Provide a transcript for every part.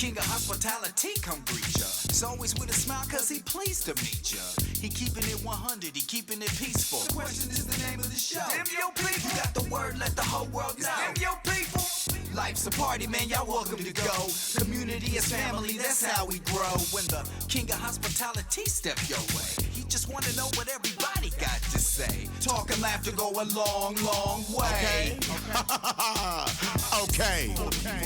King of hospitality, come greet ya. He's always with a smile cause he pleased to meet ya. He keeping it 100, he keeping it peaceful. The question is the name of the show. Damn your people. You got the word, let the whole world know. Damn your people. Life's a party, man, y'all welcome to go. Community is family, that's how we grow. When the king of hospitality step your way, he just wanna know what everybody got to say. Talk and laughter go a long, long way. Okay.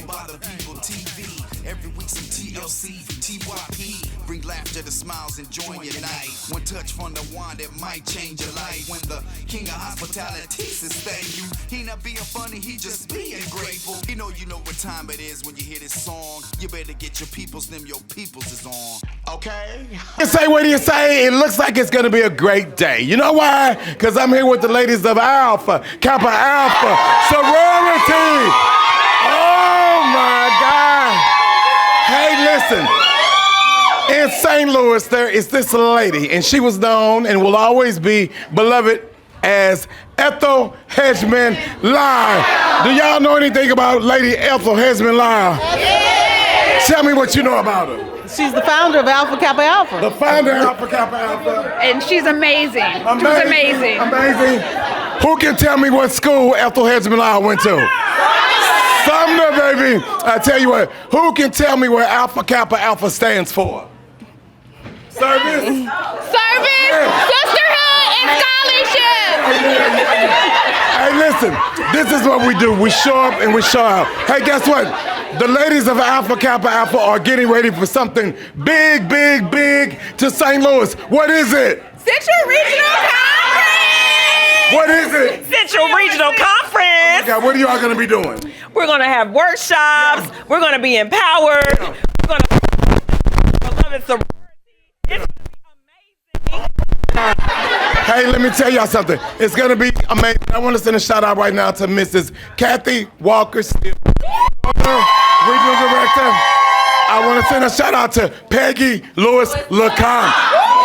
By the people TV. Every week some TLC, TYP. Bring laughter to smiles and join your night. One touch from the wand that might change your life. When the king of hospitality sustain you, he not being funny, he just being grateful. You know what time it is when you hear this song. You better get your peoples, them your peoples is on. Okay. Say what do you say? It looks like it's gonna be a great day. You know why? Because I'm here with the ladies of Alpha, Kappa Alpha, sorority. Oh my God. Hey, listen. In St. Louis, there is this lady, and she was known and will always be beloved as Ethel Hedgeman Lyle. Do y'all know anything about Lady Ethel Hedgeman Lyle? Yeah. Tell me what you know about her. She's the founder of Alpha Kappa Alpha. The founder of Alpha Kappa Alpha. And she's amazing. She was amazing. Amazing. Who can tell me what school Ethel Hedgeman Lyle went to? Sumner, baby. I tell you what, who can tell me what Alpha Kappa Alpha stands for? Service? Sisterhood, and scholarship. Hey, listen, this is what we do. We show up and we show out. Hey, guess what? The ladies of Alpha Kappa Alpha are getting ready for something big, big, big to St. Louis. What is it? Central Regional Conference. What is it? Central Regional Conference. Okay, what are y'all gonna be doing? We're gonna have workshops. Yeah. We're gonna be empowered. Yeah. We're gonna beloved sorority. It's gonna be amazing. Hey, let me tell y'all something. It's gonna be amazing. I want to send a shout out right now to Mrs. Kathy Walker Steele, Regional Director. I want to send a shout out to Peggy Lewis LeComte.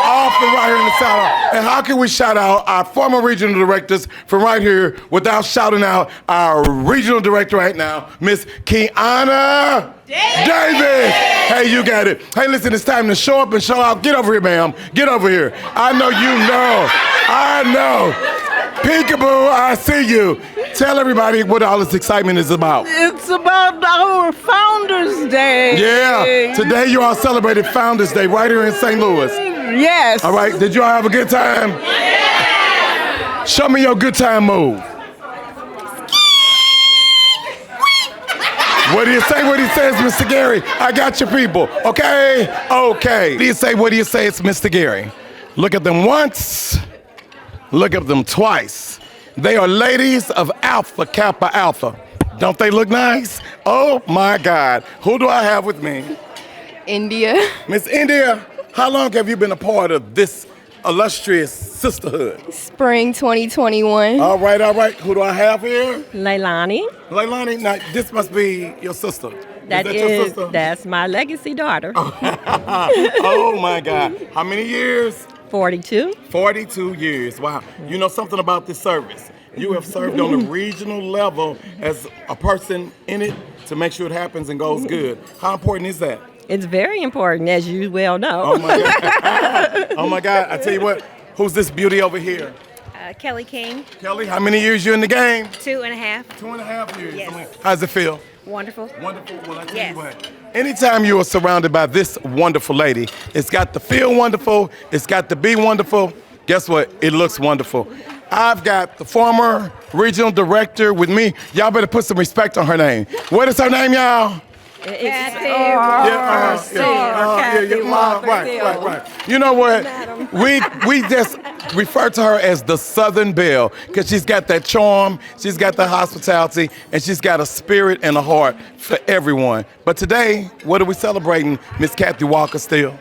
All from right here in the South. And how can we shout out our former regional directors from right here without shouting out our regional director right now, Miss Kiana Davis. Hey, you got it. Hey, listen, it's time to show up and show out. Get over here, ma'am. Get over here. I know you know. I know. Peekaboo, I see you. Tell everybody what all this excitement is about. It's about our Founders Day. Yeah, today you all celebrated Founders Day right here in St. Louis. Yes. All right, did you all have a good time? Yeah. Show me your good time move. What do you say? What he says, Mr. Gary? I got your people. Okay? Okay. What do you say? What do you say? It's Mr. Gary. Look at them once. Look at them twice. They are ladies of Alpha Kappa Alpha. Don't they look nice? Oh my God. Who do I have with me? India. Miss India, how long have you been a part of this illustrious sisterhood? Spring 2021. All right, all right. Who do I have here? Leilani. Leilani, now this must be your sister. That your is, sister? that's my legacy daughter. Oh my God. How many years? 42. 42 years. Wow. You know something about this service? You have served on a regional level as a person in it to make sure it happens and goes good. How important is that? It's very important, as you well know. Oh my God. Oh my God. I tell you what, who's this beauty over here? Kelly King, Kelly, how many years you in the game? 2.5. 2.5 years. Yes. How's it feel? Wonderful. Wonderful. Well, I tell Yes. you what, anytime you are surrounded by this wonderful lady, it's got to feel wonderful, it's got to be wonderful. Guess what? It looks wonderful. I've got the former regional director with me. Y'all better put some respect on her name. What is her name, y'all? Right. You know what? We just refer to her as the Southern Belle because she's got that charm, she's got the hospitality, and she's got a spirit and a heart for everyone. But today, what are we celebrating, Miss Kathy Walker Steele?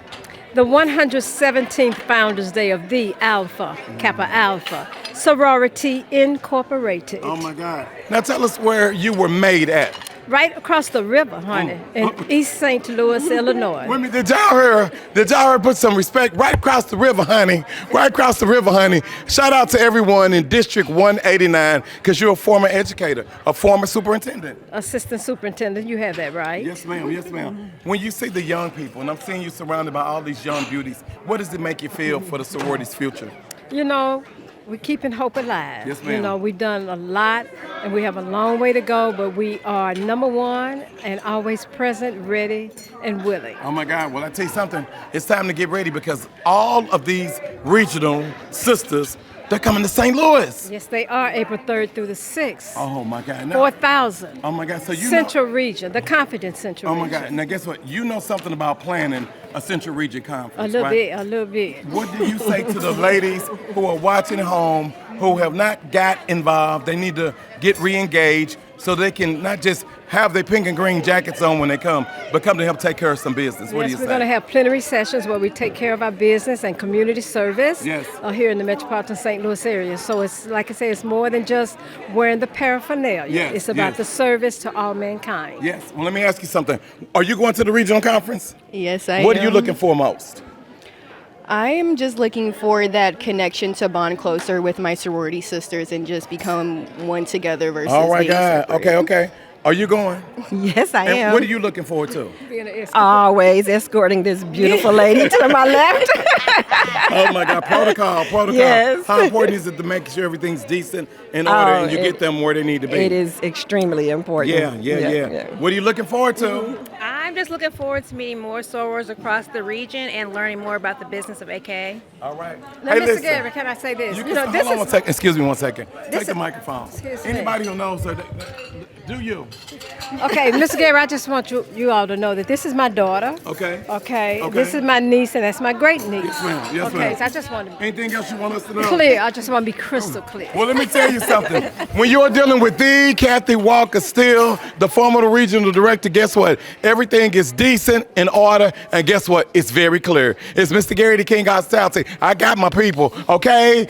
The 117th Founders Day of the Alpha Kappa Alpha Sorority Incorporated. Oh my God. Now tell us where you were made at. Right across the river, honey, in East St. Louis, Illinois. Wait a minute, did y'all hear put some respect right across the river, honey? Right across the river, honey. Shout out to everyone in District 189, because you're a former educator, a former superintendent. Assistant superintendent, you have that right. Yes, ma'am, yes, ma'am. When you see the young people, and I'm seeing you surrounded by all these young beauties, what does it make you feel for the sorority's future? You know, we're keeping hope alive. Yes, ma'am. You know, we've done a lot, and we have a long way to go, but we are number one and always present, ready, and willing. Oh my God, well I tell you something, it's time to get ready because all of these regional sisters, they're coming to St. Louis. Yes, they are, April 3rd through the 6th. Oh my God. Now, 4,000. oh my God, so you Central Region, the Confidence Central Oh my Region. God, now guess what? You know something about planning a Central Region conference, A little right? bit, a little bit. What do you say to the ladies who are watching at home, who have not got involved? They need to get re-engaged so they can not just have their pink and green jackets on when they come, but come to help take care of some business. What do you Yes, say? we're going to have plenary sessions where we take care of our business and community service Yes. Here in the metropolitan St. Louis area. So it's, like I say, it's more than just wearing the paraphernalia. Yes, It's about yes. the service to all mankind. Yes, well let me ask you something. Are you going to the regional conference? Yes, I What am. are you looking for most? I am just looking for that connection to bond closer with my sorority sisters and just become one together versus All right, being God. separate. Okay, okay. Are you going? Yes, I And am. what are you looking forward to? Being an escort. Always escorting this beautiful lady to my left. Oh my God, protocol. Yes. How important is it to make sure everything's decent in order and you get them where they need to be? It is extremely important. Yeah. What are you looking forward to? I'm just looking forward to meeting more sorors across the region and learning more about the business of AK. All right. Now, Hey, Mr. listen. Gary, can I say this? You You can, know, this hold on is one second. Excuse me one second. Take the is- microphone. Excuse me. Anybody who knows her, do you? okay, Mr. Gary. I just want you all to know that this is my daughter. Okay. Okay. Okay. This is my niece, and that's my great niece. Yes, ma'am. Yes, okay, ma'am. so I just want to be Anything else you want us to know? clear. I just want to be crystal clear. Well, let me tell you something. When you're dealing with the Kathy Walker Steele, the former regional director, guess what? Everything is decent, in order, and guess what? It's very clear. It's Mr. Gary the King Hospitality. I got my people, okay?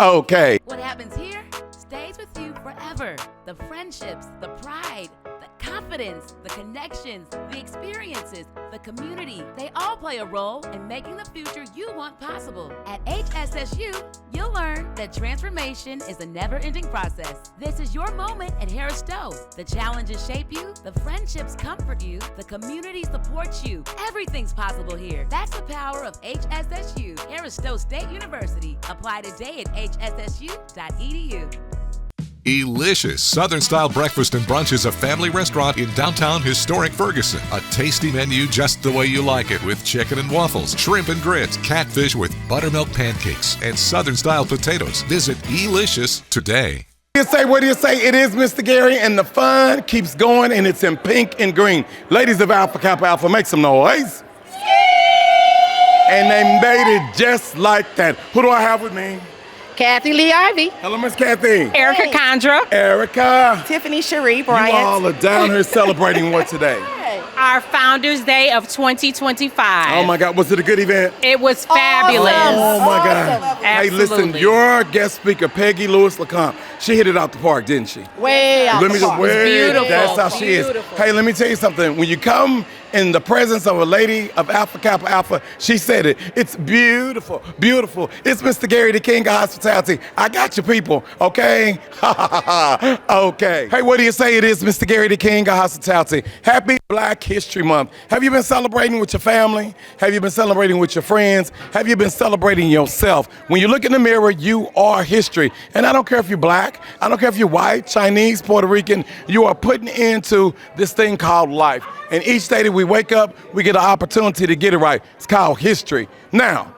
Okay. What happens here stays with you forever. The friendships, the pride, the confidence, the connections, the experiences, the community, they all play a role in making the future you want possible. At HSSU, you'll learn that transformation is a never-ending process. This is your moment at Harris Stowe. The challenges shape you, the friendships comfort you, the community supports you. Everything's possible here. That's the power of HSSU, Harris Stowe State University. Apply today at hssu.edu. Elicious Southern-style breakfast and brunch is a family restaurant in downtown historic Ferguson. A tasty menu just the way you like it, with chicken and waffles, shrimp and grits, catfish with buttermilk pancakes, and Southern-style potatoes. Visit Elicious today. What do you say? It is Mr. Gary, and the fun keeps going, and it's in pink and green. Ladies of Alpha Kappa Alpha, make some noise. And they made it just like that. Who do I have with me? Kathy Lee Ivy. Hello, Miss Kathy. Erica Condra. Erica. Tiffany Cherie You Bryant. all are down here celebrating what today? Our Founders Day of 2025. Oh my God, was it a good event? It was fabulous. Oh my God. Hey, listen, Absolutely. your guest speaker, Peggy Lewis LeCompte, she hit it out the park, didn't she? Way out Let me the just park. beautiful. That's how she is. Hey, let me tell you something. When you come in the presence of a lady of Alpha Kappa Alpha, she said it. It's beautiful, beautiful. It's Mr. Gary, the King of Hospitality. I got you, people. Okay? Okay. Hey, what do you say it is, Mr. Gary, the King of Hospitality? Happy Black History Month. Have you been celebrating with your family? Have you been celebrating with your friends? Have you been celebrating yourself? When you look in the mirror, you are history. And I don't care if you're black. I don't care if you're white, Chinese, Puerto Rican. You are putting into this thing called life. And each day that we wake up, we get an opportunity to get it right. It's called history. Now,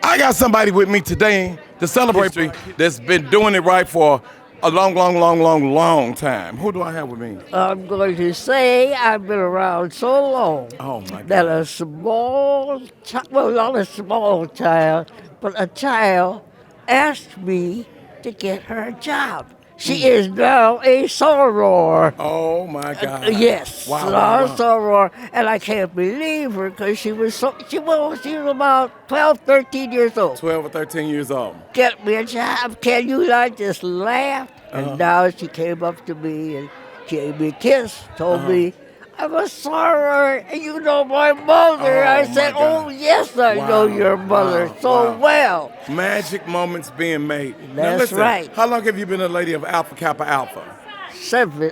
I got somebody with me today to celebrate history that's been doing it right for a long time. Who do I have with me? I'm going to say I've been around so long Oh my God. that a small child, well, not a small child, but a child asked me to get her a job. She is now a soror. Oh my God. Yes, Wow, now wow, a wow. soror, and I can't believe her because she was about 12, 13 years old. 12 or 13 years old. Get me a job. Can you not just laugh? And now she came up to me and gave me a kiss, told me, I'm a soror, and you know my mother. Oh, I my said, God. oh, yes, I Wow, know your mother wow, so wow. well. Magic moments being made. Now That's listen, right. how long have you been a lady of Alpha Kappa Alpha?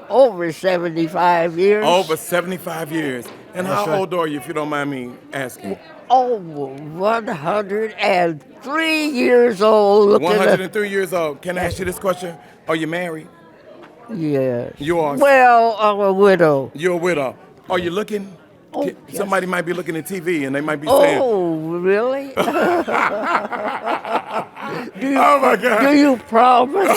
Over 75 years. Over 75 years. And That's how right. old are you, if you don't mind me asking? Oh, 103 years old. Look at 103 years old. Can I ask you this question? Are you married? Yes. You are. Well, I'm a widow. You're a widow. Are you looking? Oh, yes. Somebody might be looking at TV and they might be saying, Oh, really? oh my God. Do you promise?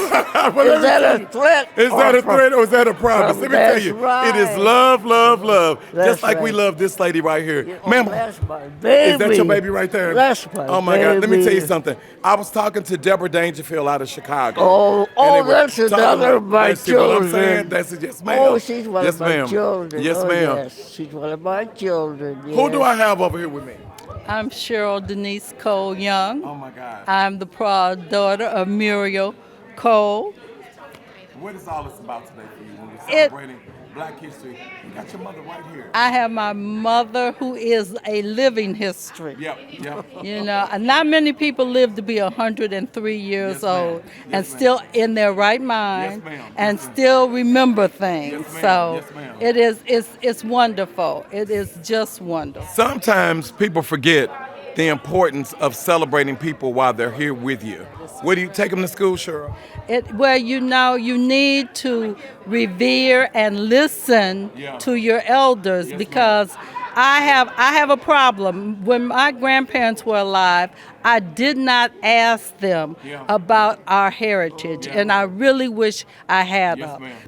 Well, Is that a threat? Is that a threat or is that a promise? Let me tell That's you, right. it is love, love, love. That's Just like we right. love this lady right here. Oh, Ma'am, that's my baby. is that your baby right there? That's my Oh my God, let me tell you baby. something. I was talking to Deborah Dangerfield out of Chicago. Oh, and they were that's talking another of about- my that's what I'm children. saying. That's it, yes, ma'am. Oh, she's one yes, of my ma'am. children. Yes, Oh, ma'am. Yes, she's one of my children. Who do I have over here with me? I'm Cheryl Denise Cole Young. Oh my God. I'm the proud daughter of Muriel Cole. What is all this about today for you when you're It- celebrating Black History? You got your mother right here. I have my mother who is a living history. Yep, yep. You know, not many people live to be 103 years Yes, ma'am. old Yes, and ma'am. still in their right mind Yes, ma'am. and still remember things. Yes, ma'am. So Yes, ma'am. it's wonderful. It is just wonderful. Sometimes people forget the importance of celebrating people while they're here with you. What do you take them to school, Cheryl? Well, you know, you need to revere and listen to your elders because I have a problem. When my grandparents were alive, I did not ask them about our heritage, and I really wish I had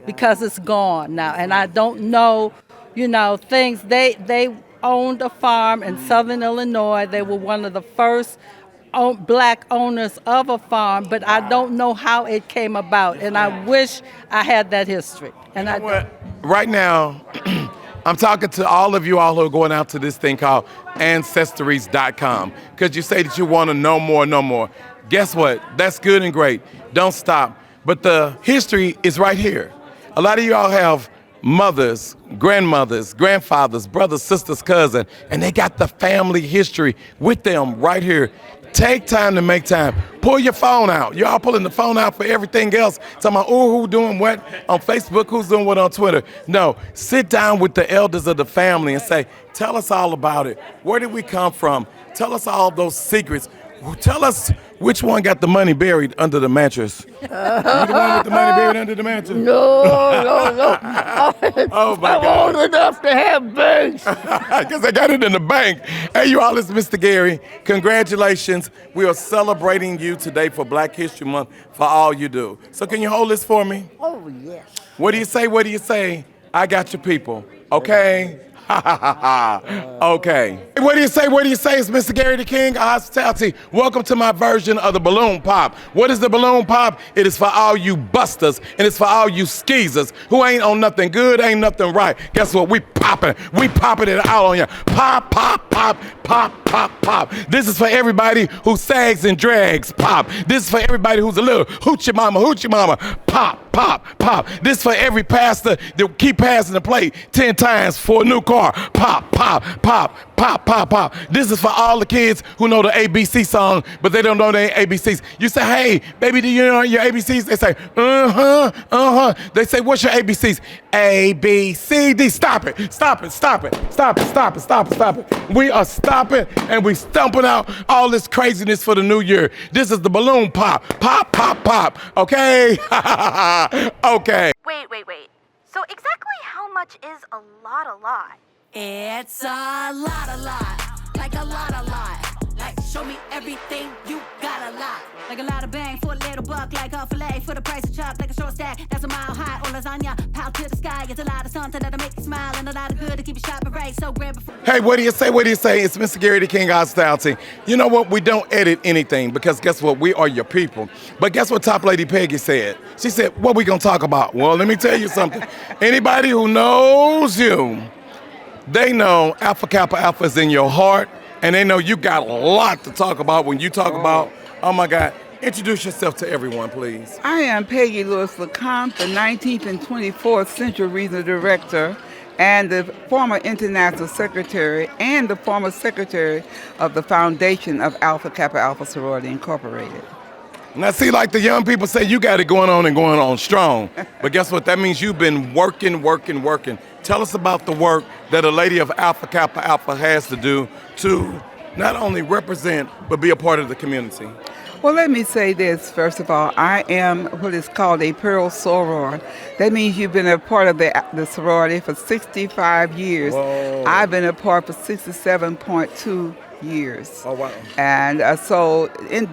because it's gone now, and I don't know, you know, things. They owned a farm in southern Illinois. They were one of the first black owners of a farm, but I don't know how it came about, and I wish I had that history. And You know what? Right now, I'm talking to all of you all who are going out to this thing called Ancestries.com because you say that you want to know more. Guess what? That's good and great. Don't stop. But the history is right here. A lot of you all have mothers, grandmothers, grandfathers, brothers, sisters, cousins, and they got the family history with them right here. Take time to make time. Pull your phone out. Y'all pulling the phone out for everything else. Talking about, who doing what on Facebook, who's doing what on Twitter. No, sit down with the elders of the family and say, tell us all about it. Where did we come from? Tell us all those secrets. Tell us which one got the money buried under the mattress. You the one with the money buried under the mattress? No. Oh my I'm God. old enough to have banks. Because I got it in the bank. Hey, you all, it's Mr. Gary. Congratulations. We are celebrating you today for Black History Month for all you do. So can you hold this for me? Oh, yes. What do you say? What do you say? I got your people. Okay? Okay. What do you say? What do you say? It's Mr. Gary the King of Hospitality. Welcome to my version of the balloon pop. What is the balloon pop? It is for all you busters and it's for all you skeezers who ain't on nothing good, ain't nothing right. Guess what? We popping it out on you. Pop, pop, pop, pop, pop, pop. This is for everybody who sags and drags. Pop. This is for everybody who's a little hoochie mama. Pop, pop, pop. This is for every pastor that keep passing the plate 10 times for a new car. Pop, pop, pop, pop, pop, pop. This is for all the kids who know the ABC song, but they don't know their ABCs. You say, hey, baby, do you know your ABCs? They say, uh-huh. They say, what's your ABCs? A, B, C, D. Stop it. We are stopping and we stumping out all this craziness for the new year. This is the balloon pop. Pop, pop, pop. Okay? Okay. Wait. So exactly how much is a lot? It's a lot. Like a lot. Like, show me everything you got a lot. Like a lot of bang for a little buck, like a fillet for the price of chop, like a short stack, that's a mile high. Or lasagna, pound to the sky. It's a lot of something that'll make you smile, and a lot of good to keep you shopping right. So grab it. Hey, what do you say? It's Mr. Gary the King of Hospitality. You know what? We don't edit anything because guess what? We are your people. But guess what Top Lady Peggy said? She said, what we gonna talk about? Well, let me tell you something. Anybody who knows you, they know Alpha Kappa Alpha is in your heart, and they know you got a lot to talk about when you talk about, oh my God, Introduce yourself to everyone, please. I am Peggy Lewis LeCompte, the 19th and 24th Central Regional Director and the former International Secretary and the former Secretary of the Foundation of Alpha Kappa Alpha Sorority Incorporated. Now, see, like the young people say, you got it going on strong. But guess what? That means you've been working. Tell us about the work that a lady of Alpha Kappa Alpha has to do to not only represent, but be a part of the community. Well, let me say this, first of all. I am what is called a Pearl Soror. That means you've been a part of the sorority for 65 years. Whoa. I've been a part for 67.2 years. Oh, wow. And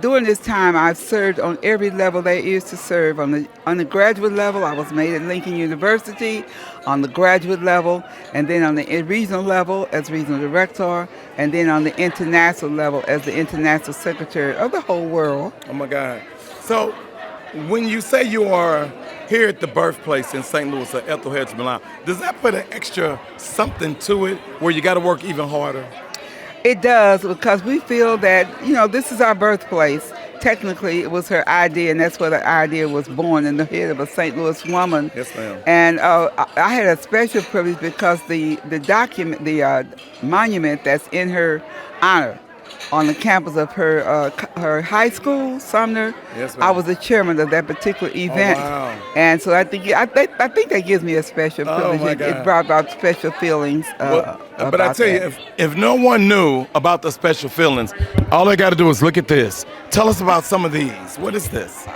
during this time, I've served on every level there is to serve. On the undergraduate level, I was made at Lincoln University, on the graduate level, and then on the regional level as regional director, and then on the international level as the international secretary of the whole world. Oh, my God. So when you say you are here at the birthplace in St. Louis at Ethel Hedges Milan, does that put an extra something to it where you got to work even harder? It does, because we feel that, this is our birthplace. Technically, it was her idea, and that's where the idea was born, in the head of a St. Louis woman. Yes, ma'am. And I had a special privilege because the monument that's in her honor on the campus of her high school, Sumner. Yes, ma'am. I was the chairman of that particular event. Oh, wow. And so I think that gives me a special privilege. Oh, my God. It brought about special feelings. But I tell you, if no one knew about the special feelings, all they got to do is look at this. Tell us about some of these. What is this?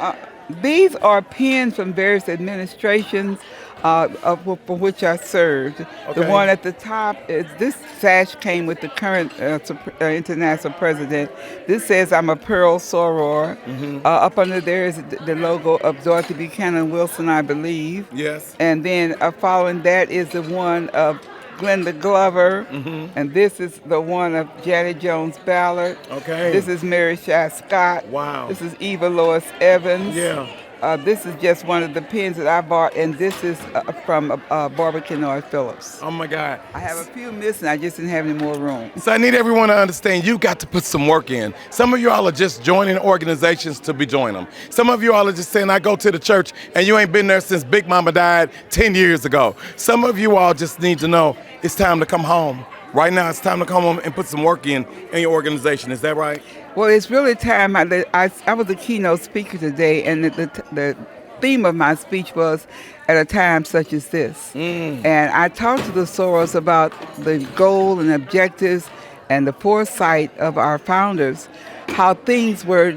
These are pins from various administrations for which I served. Okay. The one at the top, this sash came with the current international president. This says I'm a Pearl Soror. Mm-hmm. Up under there is the logo of Dorothy Buchanan Wilson, I believe. Yes. And then following that is the one of Glenda Glover, and this is the one of Janet Jones Ballard. Okay. This is Mary Shy Scott. Wow. This is Eva Lois Evans. Yeah. This is just one of the pins that I bought, and this is from Barbara Kenoy Phillips. Oh, my God. I have a few missing. I just didn't have any more room. So I need everyone to understand you got to put some work in. Some of you all are just joining organizations to be joining them. Some of you all are just saying, I go to the church, and you ain't been there since Big Mama died 10 years ago. Some of you all just need to know it's time to come home. Right now, it's time to come home and put some work in your organization. Is that right? Well, it's really time. I was the keynote speaker today, and the theme of my speech was at a time such as this. And I talked to the Sorors about the goal and objectives and the foresight of our founders, how things were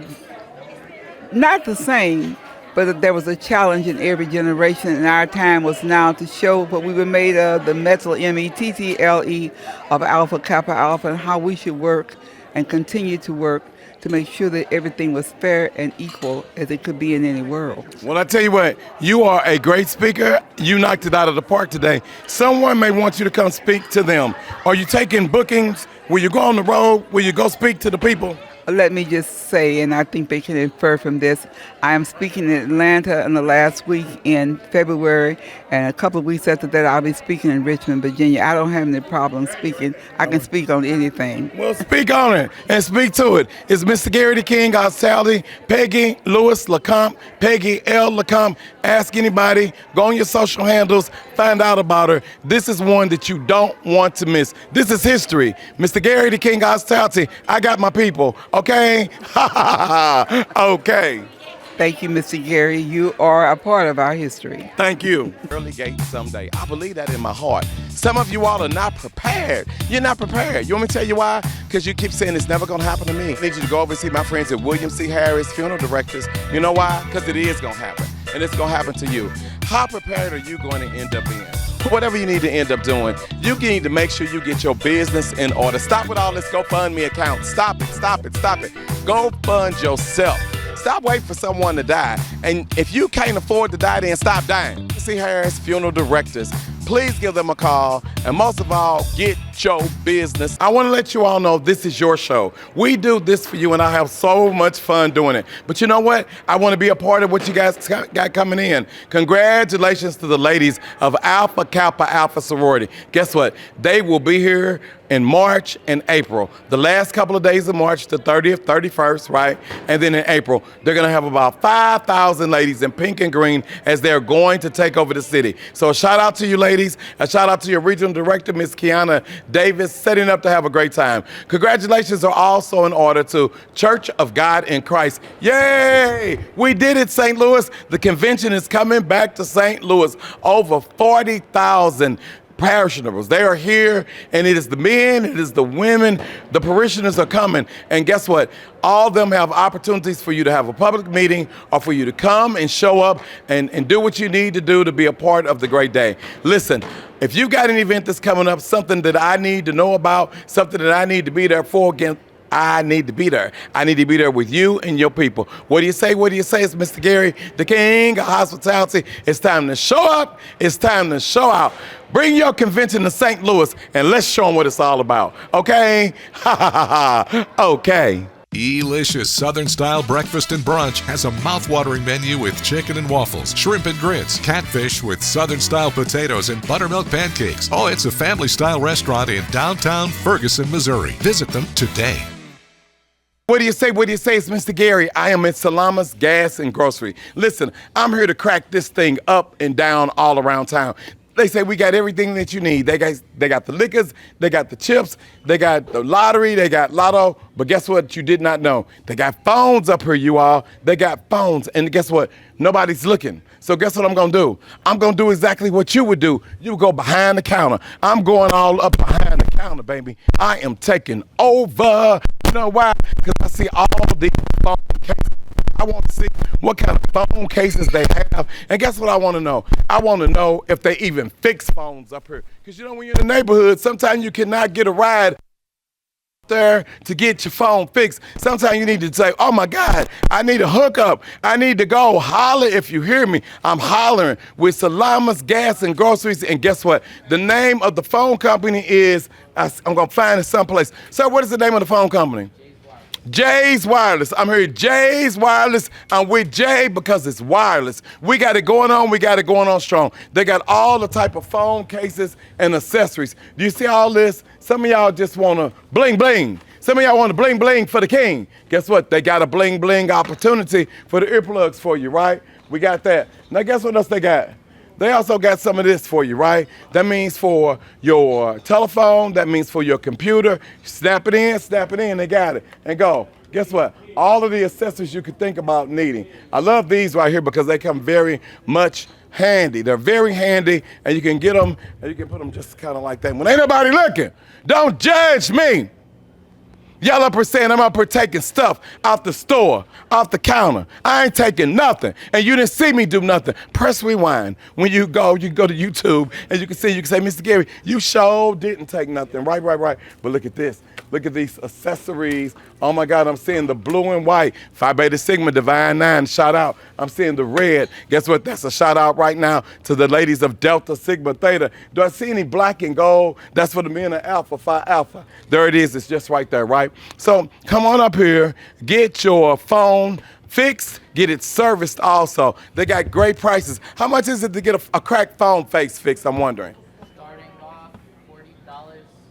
not the same, but there was a challenge in every generation, and our time was now to show what we were made of, the metal, METTLE of Alpha Kappa Alpha, and how we should work and continue to work to make sure that everything was fair and equal as it could be in any world. Well, I tell you what, you are a great speaker. You knocked it out of the park today. Someone may want you to come speak to them. Are you taking bookings? Will you go on the road? Will you go speak to the people? Let me just say, and I think they can infer from this, I am speaking in Atlanta in the last week in February, and a couple of weeks after that, I'll be speaking in Richmond, Virginia. I don't have any problem speaking. I can speak on anything. Well, speak on it and speak to it. It's Mr. Gary the King, our Sally, Peggy Lewis LeCompte, Peggy L. LeCompte. Ask anybody, go on your social handles, find out about her. This is one that you don't want to miss. This is history. Mr. Gary the King, our Sally, I got my people. Okay? Okay. Thank you, Mr. Gary. You are a part of our history. Thank you. Early gate someday. I believe that in my heart. Some of you all are not prepared. You're not prepared. You want me to tell you why? Because you keep saying it's never going to happen to me. I need you to go over and see my friends at William C. Harris Funeral Directors. You know why? Because it is going to happen. And it's going to happen to you. How prepared are you going to end up in? Whatever you need to end up doing, you need to make sure you get your business in order. Stop with all this GoFundMe account. Stop it, stop it, stop it. Go fund yourself. Stop waiting for someone to die. And if you can't afford to die, then stop dying. See Harris Funeral Directors. Please give them a call. And most of all, get your business. I want to let you all know this is your show. We do this for you, and I have so much fun doing it. But you know what? I want to be a part of what you guys got coming in. Congratulations to the ladies of Alpha Kappa Alpha Sorority. Guess what? They will be here in March and April. The last couple of days of March, the 30th, 31st, right? And then in April, they're going to have about 5,000 ladies in pink and green as they're going to take over the city. So a shout out to you ladies. A shout out to your regional director, Miss Kiana Davis, setting up to have a great time. Congratulations are also in order to Church of God in Christ. Yay! We did it, St. Louis. The convention is coming back to St. Louis. Over 40,000 parishioners. They are here, and it is the men, it is the women, the parishioners are coming. And guess what? All of them have opportunities for you to have a public meeting or for you to come and show up and do what you need to do to be a part of the great day. Listen, if you've got an event that's coming up, something that I need to know about, something that I need to be there for, again, I need to be there. I need to be there with you and your people. What do you say? What do you say? It's Mr. Gary, the king of hospitality. It's time to show up. It's time to show out. Bring your convention to St. Louis and let's show them what it's all about. Okay? Ha ha ha ha. Okay. Delicious Southern-style breakfast and brunch has a mouth-watering menu with chicken and waffles, shrimp and grits, catfish with Southern-style potatoes and buttermilk pancakes. Oh, it's a family-style restaurant in downtown Ferguson, Missouri. Visit them today. What do you say? What do you say? It's Mr. Gary. I am at Salamas Gas and Grocery. Listen, I'm here to crack this thing up and down all around town. They say we got everything that you need. They got the liquors, they got the chips, they got the lottery, they got lotto. But guess what you did not know? They got phones up here, you all. They got phones. And guess what? Nobody's looking. So guess what I'm going to do? I'm going to do exactly what you would do. You would go behind the counter. I'm going all up behind the counter, baby. I am taking over. You know why? Because I see all these phone cases. I want to see what kind of phone cases they have. And guess what I want to know? I want to know if they even fix phones up here. Because you know, when you're in the neighborhood, sometimes you cannot get a ride there to get your phone fixed. Sometimes you need to say, oh my God, I need a hookup. I need to go holler if you hear me. I'm hollering with Salamas Gas and Groceries. And guess what? The name of the phone company is, I'm going to find it someplace. Sir, what is the name of the phone company? Jay's Wireless. I'm here at Jay's Wireless. I'm with Jay because it's wireless. We got it going on. We got it going on strong. They got all the type of phone cases and accessories. Do you see all this? Some of y'all just want to bling bling. Some of y'all want to bling bling for the king. Guess what? They got a bling bling opportunity for the earplugs for you, right? We got that. Now guess what else they got? They also got some of this for you, right? That means for your telephone. That means for your computer. Snap it in, they got it. And go. Guess what? All of the accessories you could think about needing. I love these right here because they come very much handy. They're very handy, and you can get them, and you can put them just kind of like that. When ain't nobody looking, don't judge me. Y'all up here saying I'm up here taking stuff out the store, off the counter. I ain't taking nothing. And you didn't see me do nothing. Press rewind. When you go to YouTube and you can say, Mr. Gary, you sure didn't take nothing. Right. But look at this. Look at these accessories. Oh my God, I'm seeing the blue and white. Phi Beta Sigma Divine 9, shout out. I'm seeing the red. Guess what? That's a shout out right now to the ladies of Delta Sigma Theta. Do I see any black and gold? That's for the men of Alpha Phi Alpha. There it is. It's just right there, right? So come on up here, get your phone fixed, get it serviced also. They got great prices. How much is it to get a cracked phone face fixed, I'm wondering?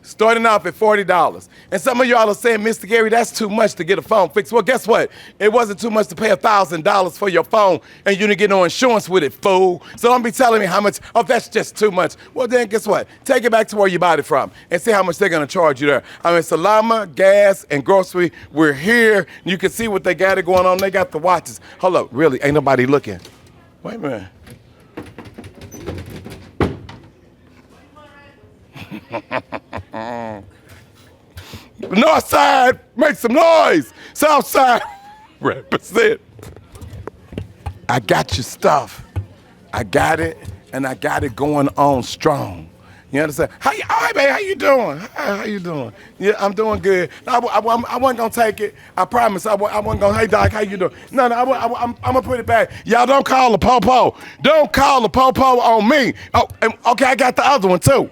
Starting off at $40. And some of y'all are saying, Mr. Gary, that's too much to get a phone fixed. Well, guess what? It wasn't too much to pay $1,000 for your phone and you didn't get no insurance with it, fool. So don't be telling me how much, oh, that's just too much. Well, then guess what? Take it back to where you bought it from and see how much they're going to charge you there. I'm in Salama, Gas, and Grocery. We're here. You can see what they got it going on. They got the watches. Hold up, really? Ain't nobody looking. Wait a minute. North side, make some noise. South side, represent. I got your stuff. I got it, and I got it going on strong. You understand? All right, man, how you doing? How you doing? Yeah, I'm doing good. I wasn't going to take it. I promise. I wasn't going to, hey, Doc, how you doing? No, I'm going to put it back. Y'all don't call the po-po. Don't call the po-po on me. Oh, and, okay, I got the other one, too.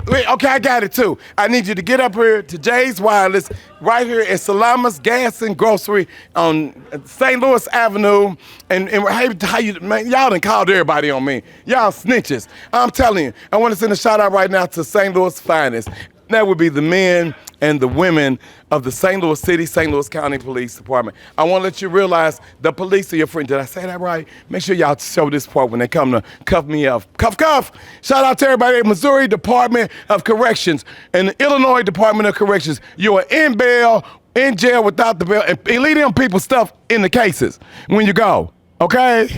Wait, okay, I got it too. I need you to get up here to Jay's Wireless right here at Salama's Gas and Grocery on St. Louis Avenue. And hey, how you, man, y'all done called everybody on me. Y'all snitches. I'm telling you, I want to send a shout out right now to St. Louis Finest. That would be the men and the women of the St. Louis City, St. Louis County Police Department. I want to let you realize the police are your friend. Did I say that right? Make sure y'all show this part when they come to cuff me up. Cuff, cuff. Shout out to everybody at Missouri Department of Corrections and the Illinois Department of Corrections. You are in bail, in jail without the bail, and leave them people stuff in the cases when you go. Okay?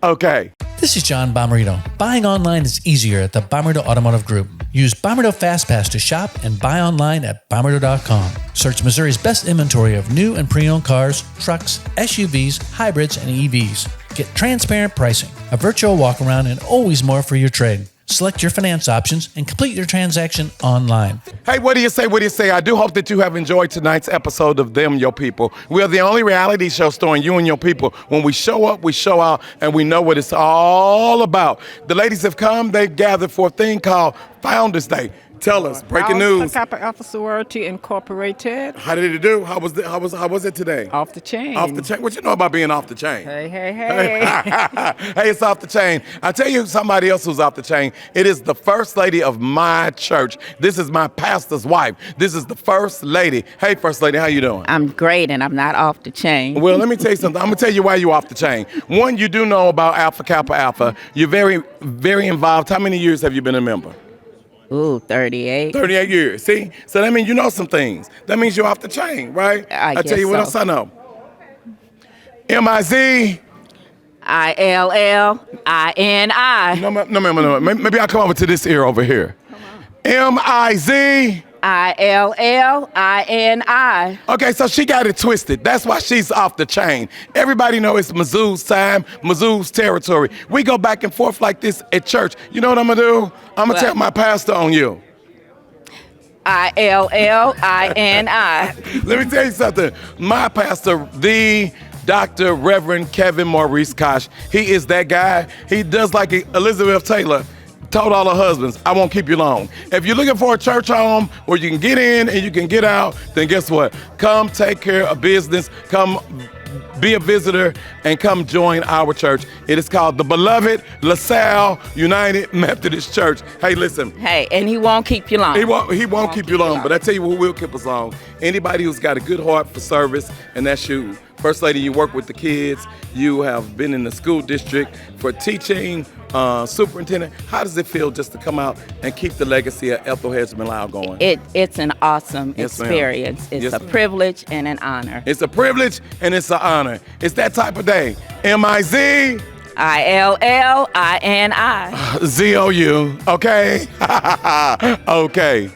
Okay. This is John Bomarito. Buying online is easier at the Bomarito Automotive Group. Use Bomarito FastPass to shop and buy online at Bomarito.com. Search Missouri's best inventory of new and pre-owned cars, trucks, SUVs, hybrids, and EVs. Get transparent pricing, a virtual walk-around, and always more for your trade. Select your finance options and complete your transaction online. Hey, what do you say? What do you say? I do hope that you have enjoyed tonight's episode of Them, Your People. We are the only reality show starring you and your people. When we show up, we show out, and we know what it's all about. The ladies have come. They've gathered for a thing called Founders Day. Tell us, breaking news. Kappa Alpha Sorority Incorporated. How did it do? How was it today? Off the chain. Off the chain. What you know about being off the chain? Hey. Hey, it's off the chain. I tell you somebody else who's off the chain. It is the first lady of my church. This is my pastor's wife. This is the first lady. Hey, first lady, how you doing? I'm great, and I'm not off the chain. Well, let me tell you something. I'm gonna tell you why you're off the chain. One, you do know about Alpha Kappa Alpha. You're very, very involved. How many years have you been a member? Ooh, 38. 38 years. See? So that means you know some things. That means you're off the chain, right? I tell you what else I know. MIZ. ILLINI. No. Maybe I'll come over to this ear over here. MIZ. ILLINI. Okay, so she got it twisted. That's why she's off the chain. Everybody know it's Mizzou's time, Mizzou's territory. We go back and forth like this at church. You know what I'm gonna do? I'm gonna tell my pastor on you. ILLINI. Let me tell you something. My pastor, the Dr. Reverend Kevin Maurice Kosh, he is that guy. He does like Elizabeth Taylor told all her husbands, I won't keep you long. If you're looking for a church home where you can get in and you can get out, then guess what? Come take care of business. Come be a visitor and come join our church. It is called the Beloved LaSalle United Methodist Church. Hey, listen. Hey, and he won't keep you long. He won't keep you long, but I tell you who will keep us long. Anybody who's got a good heart for service, and that's you. First lady, you work with the kids. You have been in the school district for teaching, superintendent. How does it feel just to come out and keep the legacy of Ethel Hedgeman-Lyle going? It's an awesome Yes, ma'am. experience. It's a privilege and an honor. It's a privilege and it's an honor. It's that type of day. MIZ. ILLINI. ZOU. Okay? Okay.